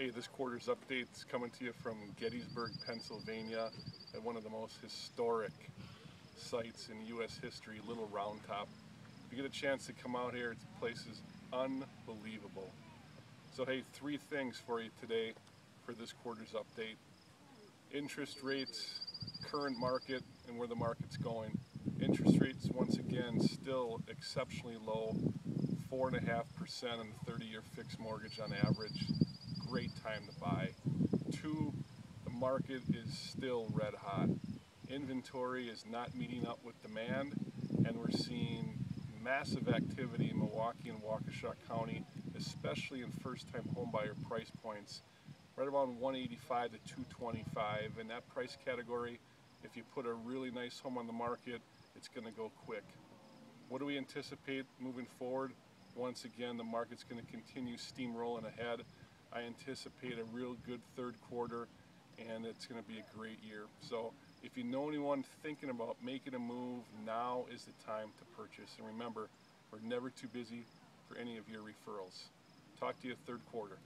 Hey, this quarter's update is coming to you from Gettysburg, Pennsylvania, at one of the most historic sites in U.S. history, Little Round Top. If you get a chance to come out here, the place is unbelievable. So hey, three things for you today for this quarter's update. Interest rates, current market, and where the market's going. Interest rates, once again, still exceptionally low, 4.5% on the 30-year fixed mortgage on average. Great time to buy. Two, the market is still red hot. Inventory is not meeting up with demand, and we're seeing massive activity in Milwaukee and Waukesha County, especially in first-time homebuyer price points, right around 185 to 225. In that price category, if you put a really nice home on the market, it's going to go quick. What do we anticipate moving forward? Once again, the market's going to continue steamrolling ahead. I anticipate a real good third quarter, and it's going to be a great year. So if you know anyone thinking about making a move, now is the time to purchase. And remember, we're never too busy for any of your referrals. Talk to you third quarter.